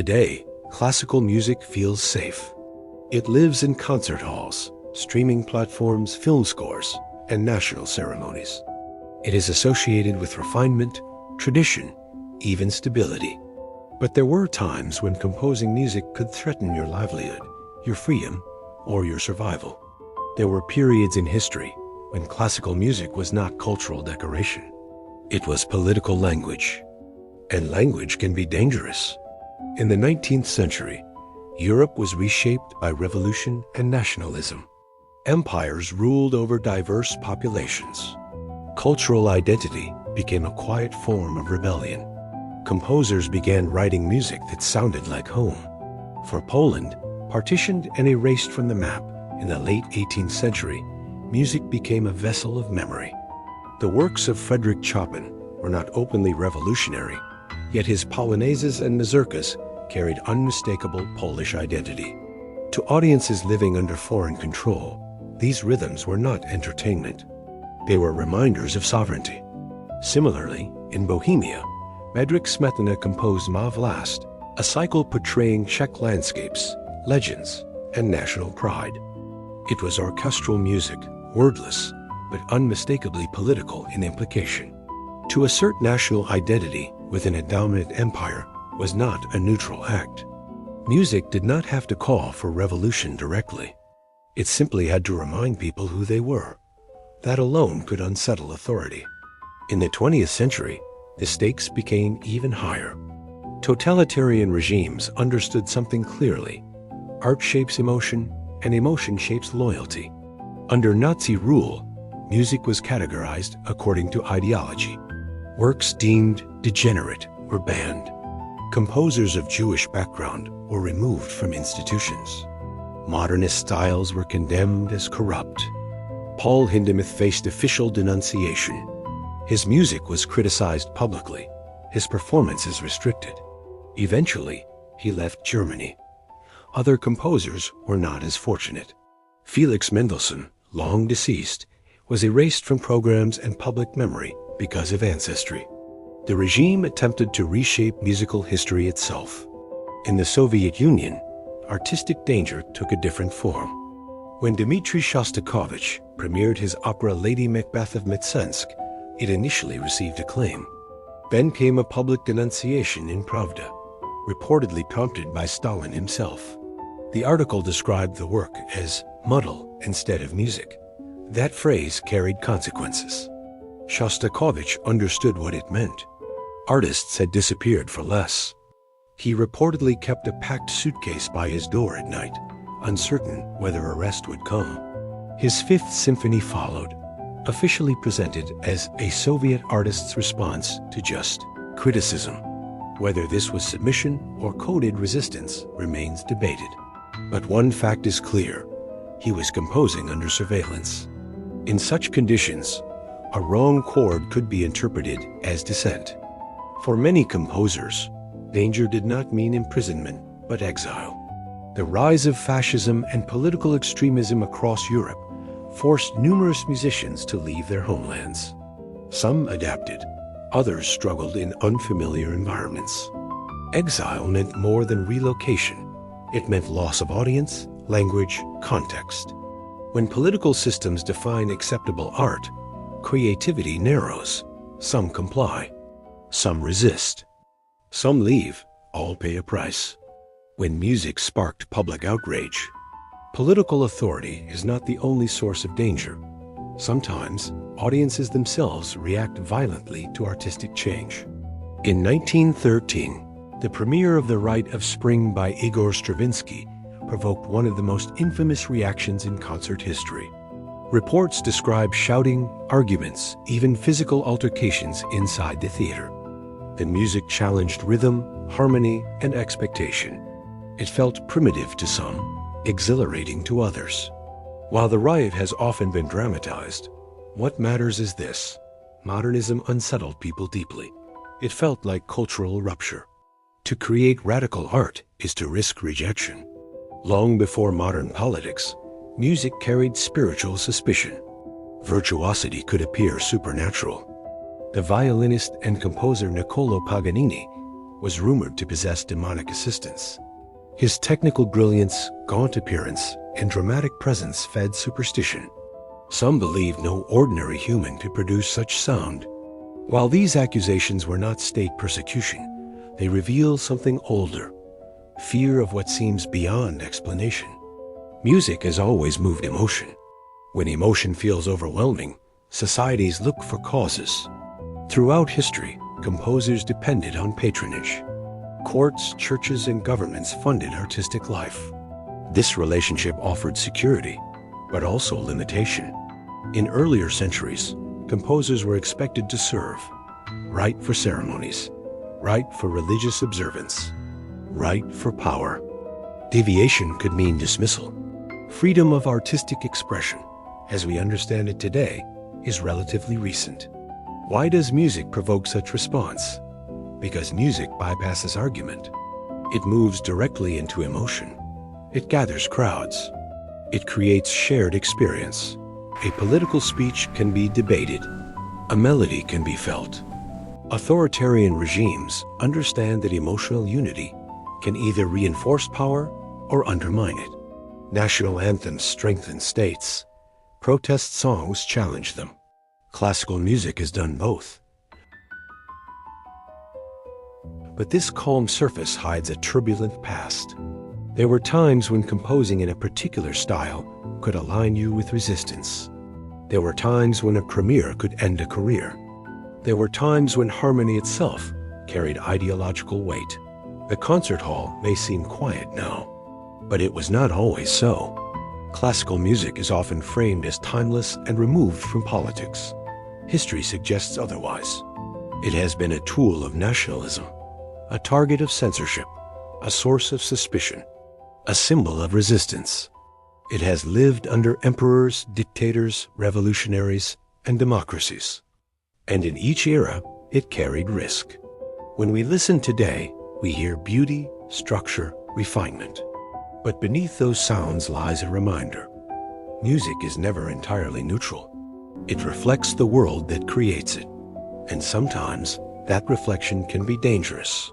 Today, classical music feels safe. It lives in concert halls, streaming platforms, film scores, and national ceremonies. It is associated with refinement, tradition, even stability. But there were times when composing music could threaten your livelihood, your freedom, or your survival. There were periods in history when classical music was not cultural decoration. It was political language. And language can be dangerous. In the 19th century, Europe was reshaped by revolution and nationalism. Empires ruled over diverse populations. Cultural identity became a quiet form of rebellion. Composers began writing music that sounded like home. For Poland, partitioned and erased from the map in the late 18th century, music became a vessel of memory. The works of Frédéric Chopin were not openly revolutionary, yet his polonaises and mazurkas carried unmistakable Polish identity. To audiences living under foreign control, these rhythms were not entertainment. They were reminders of sovereignty. Similarly, in Bohemia, Bedřich Smetana composed Ma Vlast, a cycle portraying Czech landscapes, legends, and national pride. It was orchestral music, wordless, but unmistakably political in implication. To assert national identity within a dominant empire was not a neutral act. Music did not have to call for revolution directly. It simply had to remind people who they were. That alone could unsettle authority. In the 20th century, the stakes became even higher. Totalitarian regimes understood something clearly. Art shapes emotion, and emotion shapes loyalty. Under Nazi rule, music was categorized according to ideology. Works deemed degenerate were banned. Composers of Jewish background were removed from institutions. Modernist styles were condemned as corrupt. Paul Hindemith faced official denunciation. His music was criticized publicly, his performances restricted. Eventually, he left Germany. Other composers were not as fortunate. Felix Mendelssohn, long deceased, was erased from programs and public memory because of ancestry. The regime attempted to reshape musical history itself. In the Soviet Union, artistic danger took a different form. When Dmitri Shostakovich premiered his opera Lady Macbeth of Mtsensk, it initially received acclaim. Then came a public denunciation in Pravda, reportedly prompted by Stalin himself. The article described the work as muddle instead of music. That phrase carried consequences. Shostakovich understood what it meant. Artists had disappeared for less. He reportedly kept a packed suitcase by his door at night, uncertain whether arrest would come. His Fifth Symphony followed, officially presented as a Soviet artist's response to just criticism. Whether this was submission or coded resistance remains debated. But one fact is clear: he was composing under surveillance. In such conditions, a wrong chord could be interpreted as dissent. For many composers, danger did not mean imprisonment, but exile. The rise of fascism and political extremism across Europe forced numerous musicians to leave their homelands. Some adapted, others struggled in unfamiliar environments. Exile meant more than relocation. It meant loss of audience, language, context. When political systems define acceptable art, creativity narrows. Some comply. Some resist. Some leave. All pay a price. When music sparked public outrage, political authority is not the only source of danger. Sometimes, audiences themselves react violently to artistic change. In 1913, the premiere of The Rite of Spring by Igor Stravinsky provoked one of the most infamous reactions in concert history. Reports describe shouting, arguments, even physical altercations inside the theater. The music challenged rhythm, harmony, and expectation. It felt primitive to some, exhilarating to others. While the riot has often been dramatized, what matters is this: modernism unsettled people deeply. It felt like cultural rupture. To create radical art is to risk rejection. Long before modern politics, music carried spiritual suspicion. Virtuosity could appear supernatural. The violinist and composer Niccolò Paganini was rumored to possess demonic assistance. His technical brilliance, gaunt appearance, and dramatic presence fed superstition. Some believed no ordinary human could produce such sound. While these accusations were not state persecution, they reveal something older, fear of what seems beyond explanation. Music has always moved emotion. When emotion feels overwhelming, societies look for causes. Throughout history, composers depended on patronage. Courts, churches, and governments funded artistic life. This relationship offered security, but also limitation. In earlier centuries, composers were expected to serve, write for ceremonies, write for religious observance, write for power. Deviation could mean dismissal. Freedom of artistic expression, as we understand it today, is relatively recent. Why does music provoke such response? Because music bypasses argument. It moves directly into emotion. It gathers crowds. It creates shared experience. A political speech can be debated. A melody can be felt. Authoritarian regimes understand that emotional unity can either reinforce power or undermine it. National anthems strengthen states. Protest songs challenge them. Classical music has done both. But this calm surface hides a turbulent past. There were times when composing in a particular style could align you with resistance. There were times when a premiere could end a career. There were times when harmony itself carried ideological weight. The concert hall may seem quiet now, but it was not always so. Classical music is often framed as timeless and removed from politics. History suggests otherwise. It has been a tool of nationalism, a target of censorship, a source of suspicion, a symbol of resistance. It has lived under emperors, dictators, revolutionaries, and democracies. And in each era, it carried risk. When we listen today, we hear beauty, structure, refinement. But beneath those sounds lies a reminder. Music is never entirely neutral. It reflects the world that creates it. And sometimes that reflection can be dangerous.